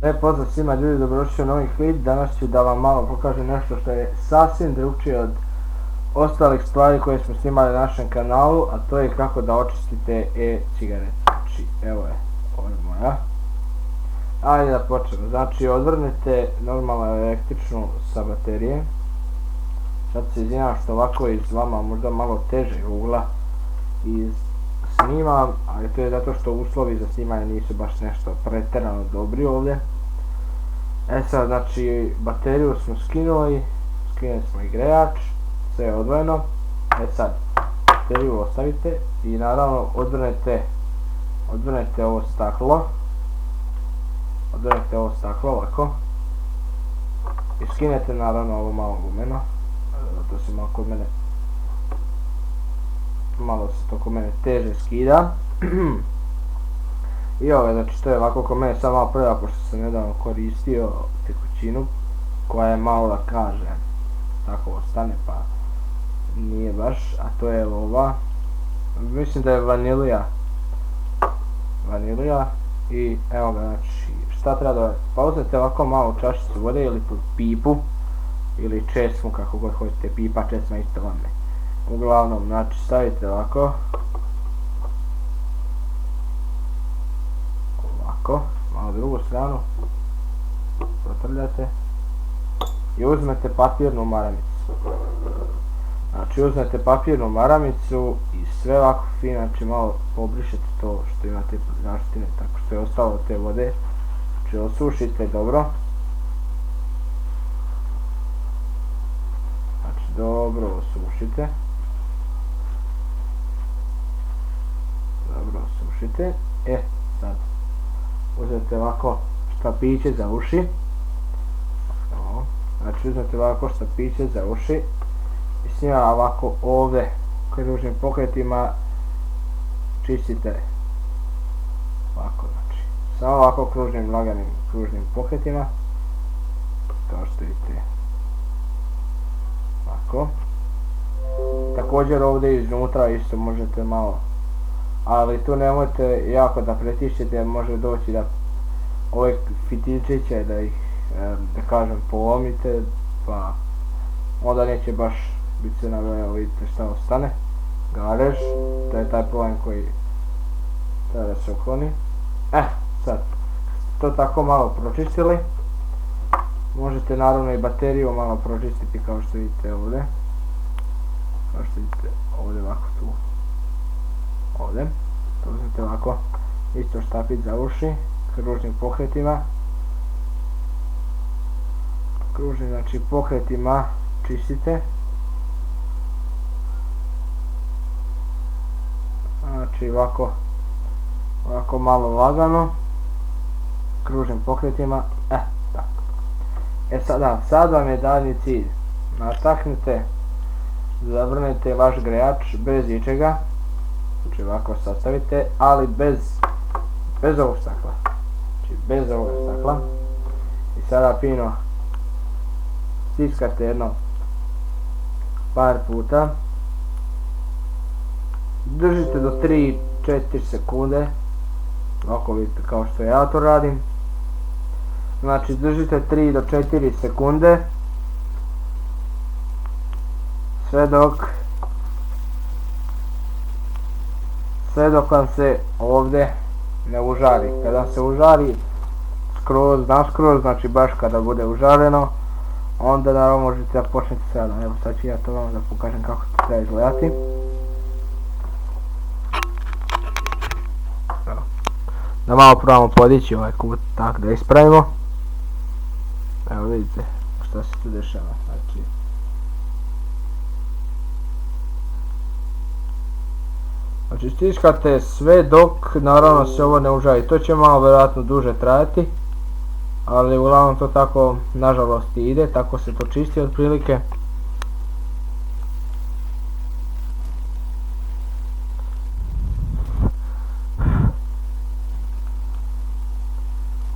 Lijep pozdrav svima ljudi, dobrodošli u novi klip. Danas ću da vam malo pokažem nešto što je sasvim drugčije od ostalih stvari koje smo snimali na našem kanalu, a to je kako da očistite e-cigarete. Znači, evo je, ovo je moja. Ajde da počnemo. Znači, odvrnete normalno električnu sa baterije. Sad se izvinjam što ovako iz vama možda malo teže ugla snimam, ali to je zato što uslovi za snimanje nisu baš nešto pretjerano dobri ovdje. Sad, znači, bateriju smo skinuli smo i grejač, sve je odvojeno. Sad, bateriju ostavite i naravno odvrnete ovo staklo. Odvrnete ovo staklo ovako. I skinete naravno ovo malo gumeno. To se malo kod mene kod mene teže skida. I ovo, znači to je ovako kod mene samo malo prva, pošto sam nedavno koristio tekućinu koja je malo, da kažem, tako ostane, pa nije baš, a to je ova, mislim da je vanilija i evo ga, znači šta treba da, pa uzmete ovako malo čašicu vode ili pipu ili česmu, kako god hoćete, pipa, česma, isto vam ne. Uglavnom, znači stavite ovako, malo drugu stranu, protrljate i uzmete papirnu maramicu. Znači uzmete papirnu maramicu i sve ovako fino, znači malo pobrišete to što imate zaštitine, tako što je ostalo od te vode, znači osušite dobro. Znači dobro osušite. Sad uzmete ovako štapiće za uši. Znači uzmete ovako štapiće za uši i s njima ovako ovdje kružnim pokretima čistite ovako, znači samo ovako laganim kružnim pokretima, kao što vidite ovako. Također ovdje iznutra isto možete malo, ali tu nemojte jako da pretišćete jer može doći da ove fitilčiće da ih, da kažem, polomite, pa onda neće baš biti sve navrljeno, vidite šta ostane, garež, to je taj problem koji treba da se ukloni. Sad, to tako malo pročistili, možete naravno i bateriju malo pročistiti kao što vidite ovdje, ovako tu. Ovdje, to uzmete ovako, isto štapit za uši, kružnim pokretima. Znači pokretima čistite. Znači ovako malo lagano, kružnim pokretima, tako. Sad vam je daljnji cilj. Nataknite, zavrnete vaš grejač bez ičega. Znači ovako sastavite, ali bez ovog stakla. Znači bez ovog stakla. I sada fino stiskate jedno par puta. Držite do 3-4 sekunde. Ovako vidite kao što ja to radim. Znači držite 3 do 4 sekunde. Sve dok vam se ovdje ne užari. Kada se užari naskroz, znači baš kada bude užareno, onda naravno možete da počnete sada. Evo sad ću ja to vam da pokažem kako to treba izgledati. Da malo probamo podići ovaj kut, tako da ispravimo. Evo vidite šta se tu dešava. Znači stiskate sve dok naravno se ovo ne užari. To će malo vjerojatno duže trajati, ali uglavnom to tako nažalost ide, tako se to čisti otprilike.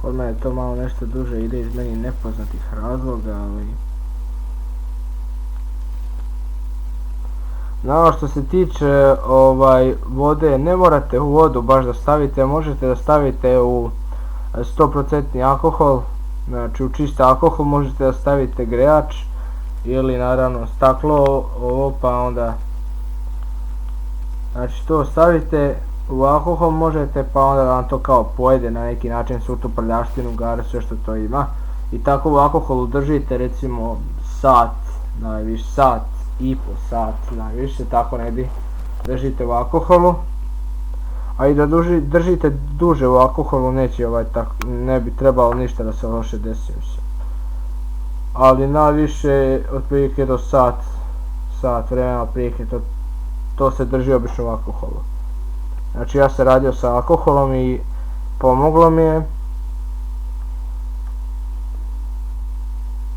Kod mene to malo nešto duže ide iz meni nepoznatih razloga, ali No, što se tiče vode, ne morate u vodu baš da stavite, možete da stavite u 100% alkohol, znači u čist alkohol možete da stavite grejač ili naravno staklo, ovo pa onda, znači to stavite u alkohol možete pa onda vam to kao pojede na neki način svu tu prljaštinu, gare, sve što to ima. I tako u alkoholu držite recimo sat, najviše sat i po sat, najviše tako negdje držite u alkoholu. A i da držite duže u alkoholu neće ne bi trebalo ništa da se loše desi. Ali najviše otprilike do sat vremena otprilike to se drži obično u alkoholu. Znači ja sam radio sa alkoholom i pomoglo mi je.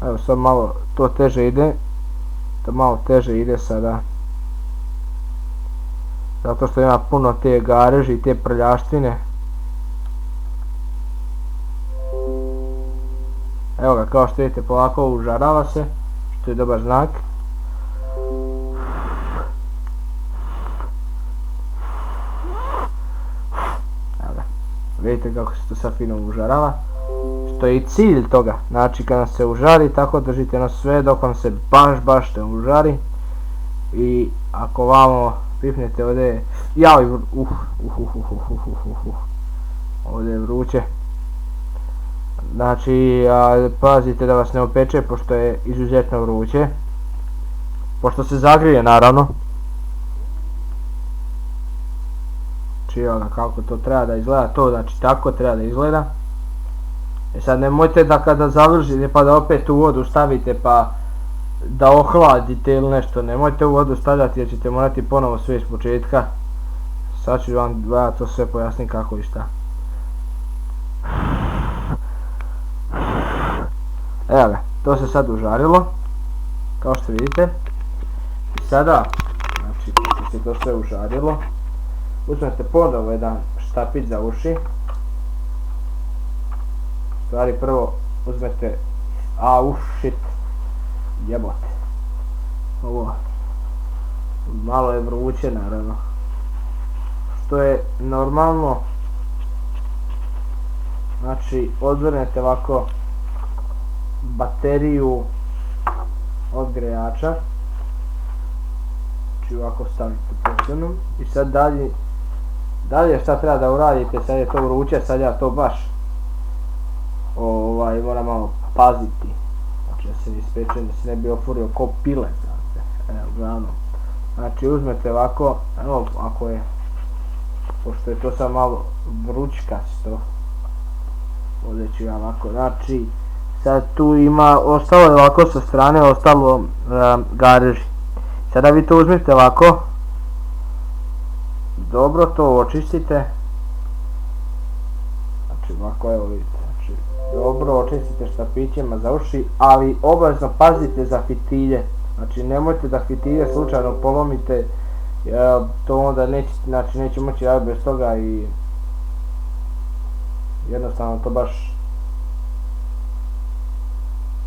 Evo sad malo to teže ide, da malo teže ide sada. Zato što ima puno te gareži i te prljaštine. Evo ga, kao što vidite polako užarava se, što je dobar znak. Evo ga, vidite kako se to sad fino užarava. Što je i cilj toga, znači kada se užari tako držite na sve dok vam se baš ne užari. I ako vamo pipnete ovdje, ovdje je vruće. Znači pazite da vas ne opeče pošto je izuzetno vruće. Pošto se zagrije naravno. Znači evo ga kako to treba da izgleda, to znači tako treba da izgleda. E sad nemojte da kada završite pa da opet u vodu stavite pa da ohladite ili nešto, nemojte u vodu stavljati jer ćete morati ponovo sve iz početka. Sad ću vam to sve pojasniti kako i šta. Evo ga, to se sad užarilo, kao što vidite. I sada, znači kad se to sve užarilo, uzmete ponovo jedan štapić za uši. Stvari prvo uzmete, shit, jebote. Ovo, malo je vruće naravno. Što je normalno. Znači, odvrnete ovako bateriju od grejača. Znači ovako stavite posebno. I sad dalje šta treba da uradite, sad je to vruće, sad ja to baš moram malo paziti. Znači da se ne ispeče, da se ne bi ofurio ko pile, znate. Evo, uglavnom. Znači uzmete ovako, evo ako je, pošto je to sad malo vrućkasto, ovdje ću ja ovako, znači sad tu ima, ostalo je ovako sa strane, ostalo gareži. Sada vi to uzmete ovako, dobro to očistite, znači ovako evo vidite, znači dobro očistite štapićima za uši, ali obavezno pazite za fitilje, znači nemojte da fitilje slučajno polomite, to onda neće moći raditi bez toga i jednostavno to baš,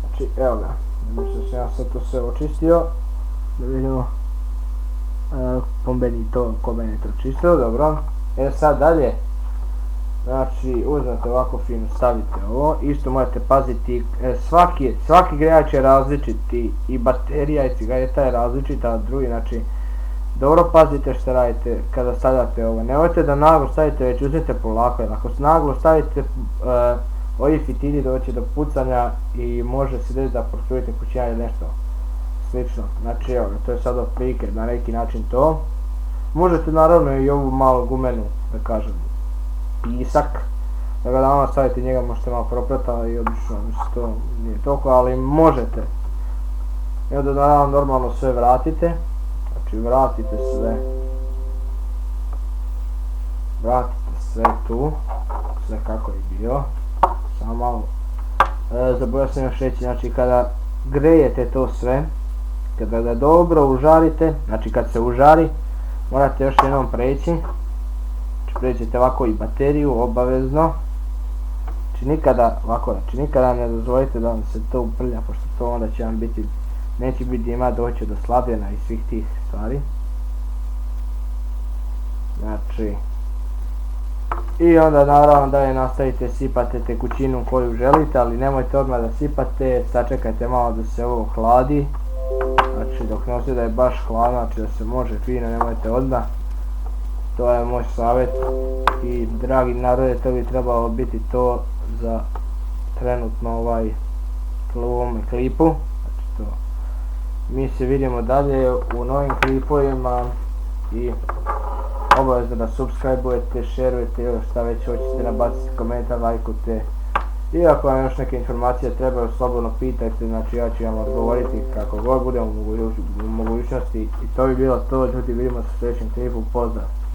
znači evo ga, mislim da sam ja sad to sve očistio, da vidimo ko meni to očistio, dobro. Sad dalje, znači uzmete ovako fino, stavite ovo, isto morate paziti, svaki grejač je različiti i baterija i cigareta je različita od drugi, znači dobro pazite što radite kada stavljate ovo, nemojte da naglo stavite, već uzmite polako, jer ako naglo stavite ovi fitilji doći do pucanja i može se desiti da pročujete kućina ili nešto slično. Znači evo, to je sad otprilike na neki način to. Možete naravno i ovu malu gumenu, da kažem, pisak, da ga danas stavite njega, možete malo propratati i obično to nije toliko, ali možete. I onda naravno normalno sve vratite, znači vratite sve tu, sve kako je bilo, samo malo, zaboravio sam još reći, znači kada grejete to sve, kada ga dobro užarite, znači kad se užari, morate još jednom preći, znači prećete ovako i bateriju, obavezno, znači nikada ne dozvolite da vam se to uprlja, pošto to onda će vam biti, neće biti dima, doći do slabljena i svih tih stvari. Znači, I onda naravno dalje nastavite sipate tekućinu koju želite, ali nemojte odmah da sipate, sačekajte malo da se ovo hladi. Znači dok ne osjeti da je baš hladno, znači da se može fino, nemojte odmah. To je moj savjet i dragi narode, to bi trebalo biti to za trenutno u ovome klipu. Znači to. Mi se vidimo dalje u novim klipovima i obavezno da subscribe-ujete, šerujete ili šta već hoćete, nabacite komentar, lajkujte. I ako vam još neke informacije trebaju, slobodno pitajte, znači ja ću vam odgovoriti kako god budem u mogućnosti. I to bi bilo to, ljudi, vidimo se u sljedećem klipu, pozdrav!